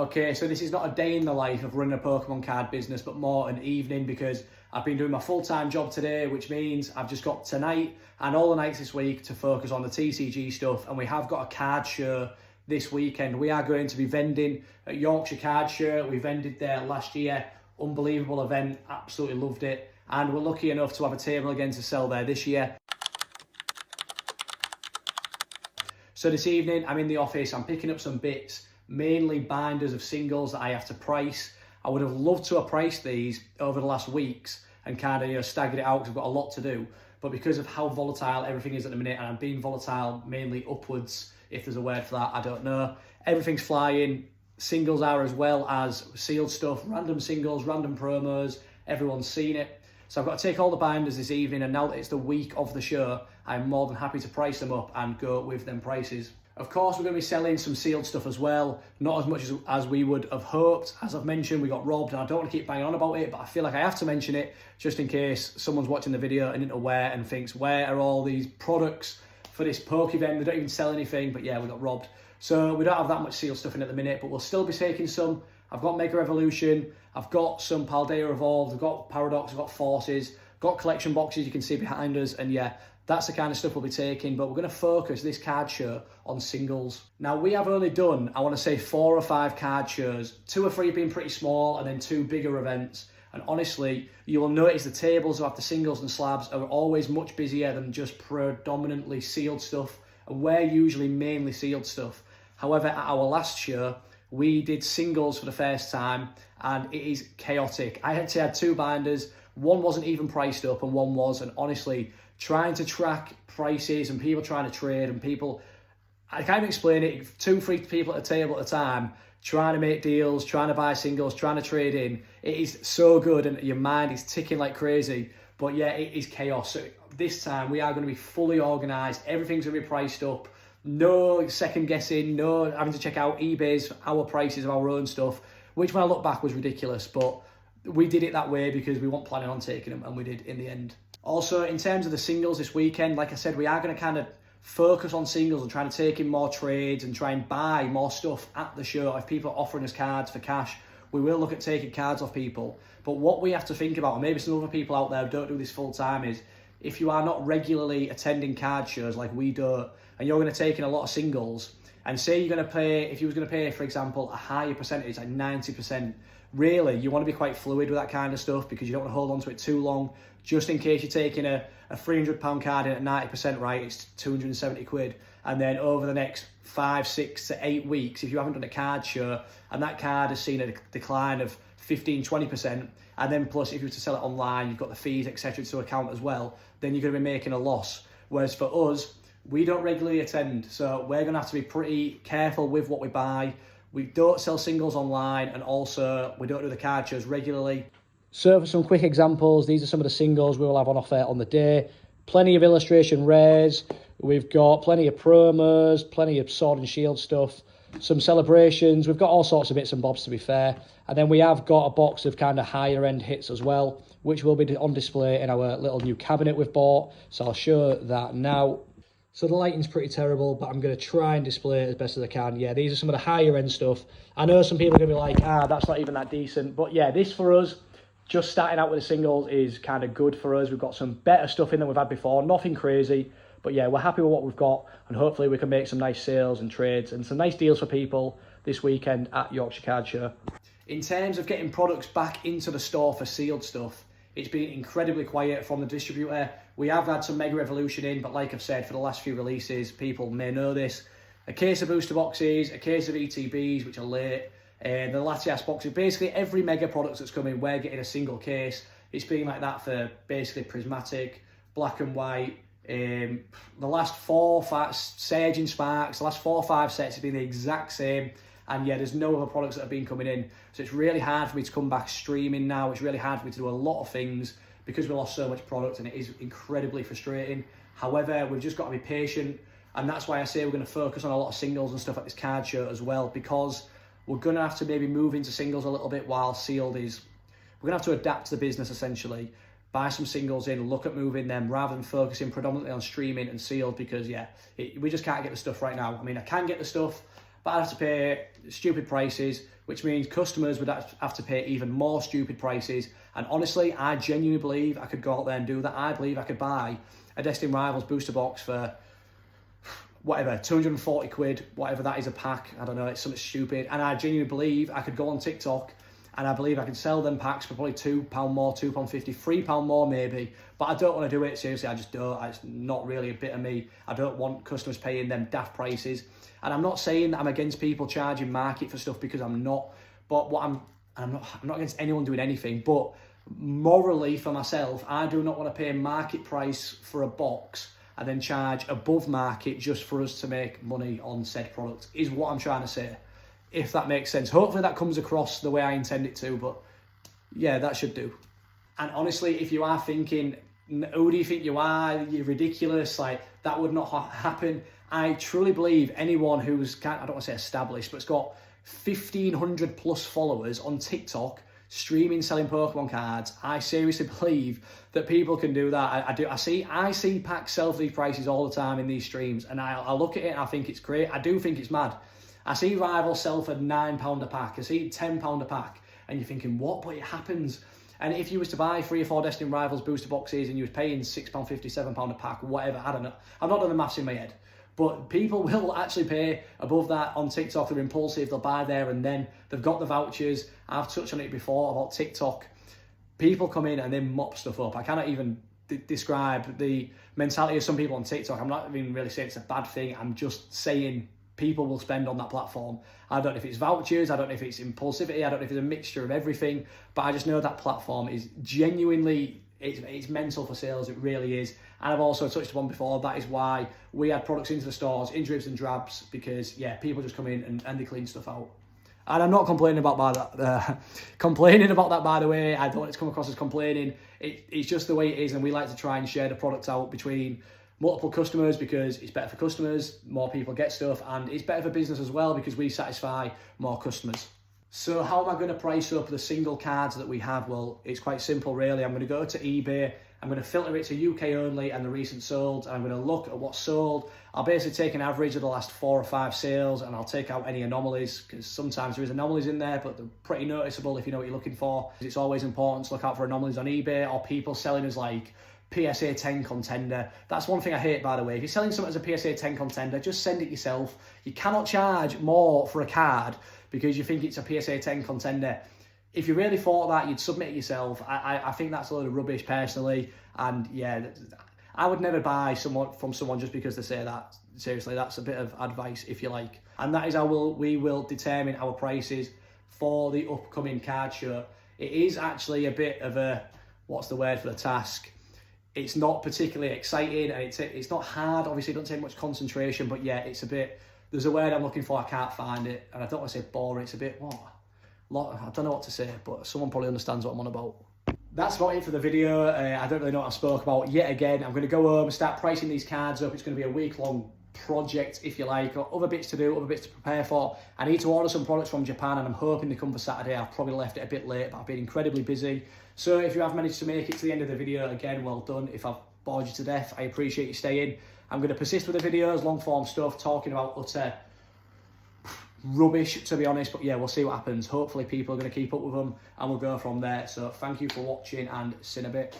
Okay, so this is not a day in the life of running a Pokemon card business, but more an evening, because I've been doing my full-time job today, which means I've just got tonight and all the nights this week to focus on the TCG stuff, and we have got a card show this weekend. We are going to be vending at Yorkshire Card Show. We vended there last year. Unbelievable event, absolutely loved it. And we're lucky enough to have a table again to sell there this year. So this evening, I'm in the office, I'm picking up some bits, mainly binders of singles that I have to price. I would have loved to have priced these over the last weeks and kind of, staggered it out because I've got a lot to do. But because of how volatile everything is at the minute, and I'm being volatile mainly upwards, if there's a word for that, I don't know. Everything's flying. Singles are, as well as sealed stuff, random singles, random promos. Everyone's seen it. So I've got to take all the binders this evening, and now that it's the week of the show, I'm more than happy to price them up and go with them prices. Of course, we're going to be selling some sealed stuff as well, not as much as we would have hoped. As I've mentioned, we got robbed, and I don't want to keep banging on about it, but I feel like I have to mention it just in case someone's watching the video and isn't aware and thinks, where are all these products for this Poke event? They don't even sell anything, but yeah, we got robbed. So we don't have that much sealed stuff in at the minute, but we'll still be taking some. I've got Mega Evolution, I've got some Paldea Evolved, I've got Paradox, I've got Forces, got collection boxes you can see behind us, and yeah, that's the kind of stuff we'll be taking, but we're going to focus this card show on singles. Now, we have only done, I want to say, 4 or 5 card shows, 2 or 3 being pretty small, and then 2 bigger events. And honestly, you will notice the tables who have the singles and slabs are always much busier than just predominantly sealed stuff, and we're usually mainly sealed stuff. However, at our last show, we did singles for the first time, and it is chaotic. I actually had 2 binders, one wasn't even priced up and one was, and honestly, trying to track prices and people trying to trade and people, I can't explain it, 2, 3 people at a table at a time, trying to make deals, trying to buy singles, trying to trade in. It is so good and your mind is ticking like crazy, but yeah, it is chaos. So this time we are going to be fully organised, everything's going to be priced up, no second guessing, no having to check out eBay's, our prices of our own stuff, which when I look back was ridiculous, but we did it that way because we weren't planning on taking them, and we did in the end. Also, in terms of the singles this weekend, like I said, we are going to kind of focus on singles and trying to take in more trades and try and buy more stuff at the show. If people are offering us cards for cash, we will look at taking cards off people. But what we have to think about, and maybe some other people out there who don't do this full time, is if you are not regularly attending card shows like we do, and you're going to take in a lot of singles, and say you're going to pay, if you was going to pay, for example, a higher percentage, like 90%, really, you want to be quite fluid with that kind of stuff because you don't want to hold on to it too long, just in case you're taking a £300 card in at 90%, right, it's 270 quid. And then over the next 5, 6 to 8 weeks, if you haven't done a card show and that card has seen a decline of 15, 20%, and then plus if you were to sell it online, you've got the fees, etc. to account as well, then you're going to be making a loss. Whereas for us, we don't regularly attend, so we're going to have to be pretty careful with what we buy. We don't sell singles online, and also we don't do the card shows regularly. So for some quick examples, these are some of the singles we will have on offer on the day. Plenty of illustration rares. We've got plenty of promos, plenty of sword and shield stuff, some celebrations. We've got all sorts of bits and bobs, to be fair. And then we have got a box of kind of higher end hits as well, which will be on display in our little new cabinet we've bought. So I'll show that now. So the lighting's pretty terrible, but I'm going to try and display it as best as I can. Yeah, these are some of the higher end stuff. I know some people are going to be like, that's not even that decent. But yeah, this for us, just starting out with the singles, is kind of good for us. We've got some better stuff in than we've had before. Nothing crazy. But yeah, we're happy with what we've got. And hopefully we can make some nice sales and trades and some nice deals for people this weekend at Yorkshire Card Show. In terms of getting products back into the store for sealed stuff, it's been incredibly quiet from the distributor. We have had some Mega Evolution in, but like I've said, for the last few releases, people may know this, a case of booster boxes, a case of ETBs, which are late, and the Latias boxes. Basically, every Mega product that's coming, we're getting a single case. It's been like that for basically Prismatic, Black and White. The last 4, 5, Surge and Sparks, the last 4 or 5 sets have been the exact same. And yeah, there's no other products that have been coming in. So it's really hard for me to come back streaming now. It's really hard for me to do a lot of things because we lost so much product, and it is incredibly frustrating. However, we've just got to be patient. And that's why I say we're going to focus on a lot of singles and stuff at this card show as well, because we're going to have to maybe move into singles a little bit while sealed is. We're going to have to adapt to the business essentially, buy some singles in, look at moving them rather than focusing predominantly on streaming and sealed because yeah, we just can't get the stuff right now. I mean, I can get the stuff, but I'd have to pay stupid prices, which means customers would have to pay even more stupid prices. And honestly, I genuinely believe I could go out there and do that. I believe I could buy a Destined Rivals booster box for whatever, 240 quid, whatever that is a pack. I don't know, it's something stupid. And I genuinely believe I could go on TikTok and I believe I could sell them packs for probably £2 more, £2.50, £3 more maybe. But I don't want to do it, seriously, I just don't. It's not really a bit of me. I don't want customers paying them daft prices. And I'm not saying that I'm against people charging market for stuff, because I'm not. But what I'm not against anyone doing anything, but morally for myself, I do not want to pay market price for a box and then charge above market just for us to make money on said product, is what I'm trying to say, if that makes sense. Hopefully that comes across the way I intend it to, but yeah, that should do. And honestly, if you are thinking, who do you think you are, you're ridiculous, like that would not happen, I truly believe anyone who's, I don't want to say established, but it's got 1,500 plus followers on TikTok streaming selling Pokemon cards, I seriously believe that people can do that. I see packs sell for these prices all the time in these streams, and I look at it and I think it's great. I do think it's mad. I see rivals sell for £9 a pack. I see £10 a pack, and you're thinking, what? But it happens. And if you was to buy 3 or 4 Destined Rivals booster boxes and you was paying £6.50, £7 a pack, whatever, I don't know. I'm not doing the maths in my head. But people will actually pay above that on TikTok. They're impulsive, they'll buy there and then. They've got the vouchers. I've touched on it before about TikTok. People come in and they mop stuff up. I cannot even describe the mentality of some people on TikTok. I'm not even really saying it's a bad thing. I'm just saying people will spend on that platform. I don't know if it's vouchers, I don't know if it's impulsivity, I don't know if it's a mixture of everything, but I just know that platform is genuinely, it's mental for sales, it really is. And I've also touched upon before, that is why we add products into the stores in dribs and drabs, because yeah, people just come in and they clean stuff out. And I'm not complaining about that, by the way. I don't want it to come across as complaining. It's just the way it is, and we like to try and share the products out between multiple customers, because it's better for customers, more people get stuff, and it's better for business as well because we satisfy more customers. So how am I going to price up the single cards that we have? Well, it's quite simple really. I'm going to go to eBay, I'm going to filter it to UK only and the recent sold, and I'm going to look at what's sold. I'll basically take an average of the last 4 or 5 sales, and I'll take out any anomalies, because sometimes there is anomalies in there, but they're pretty noticeable if you know what you're looking for. It's always important to look out for anomalies on eBay, or people selling as like PSA 10 contender. That's one thing I hate, by the way. If you're selling something as a PSA 10 contender, just send it yourself. You cannot charge more for a card because you think it's a PSA 10 contender. If you really thought that, you'd submit it yourself. I think that's a load of rubbish personally, and yeah, I would never buy from someone just because they say that. Seriously, that's a bit of advice if you like. And that is how we will determine our prices for the upcoming card show. It is actually a bit of a, what's the word for the task? It's not particularly exciting, and it's not hard. Obviously, it doesn't take much concentration, but yeah, it's a bit, there's a word I'm looking for, I can't find it, and I don't want to say boring, it's a bit, what? I don't know what to say, but someone probably understands what I'm on about. That's about it for the video. I don't really know what I spoke about yet again. I'm going to go home and start pricing these cards up. It's going to be a week-long project, if you like. Got other bits to do, other bits to prepare for. I need to order some products from Japan, and I'm hoping they come for Saturday. I've probably left it a bit late, but I've been incredibly busy. So if you have managed to make it to the end of the video, again, well done. If I've bored you to death, I appreciate you staying. I'm going to persist with the videos, long-form stuff, talking about utter rubbish, to be honest, but yeah, we'll see what happens. Hopefully people are going to keep up with them, and we'll go from there. So thank you for watching, and see you in a bit.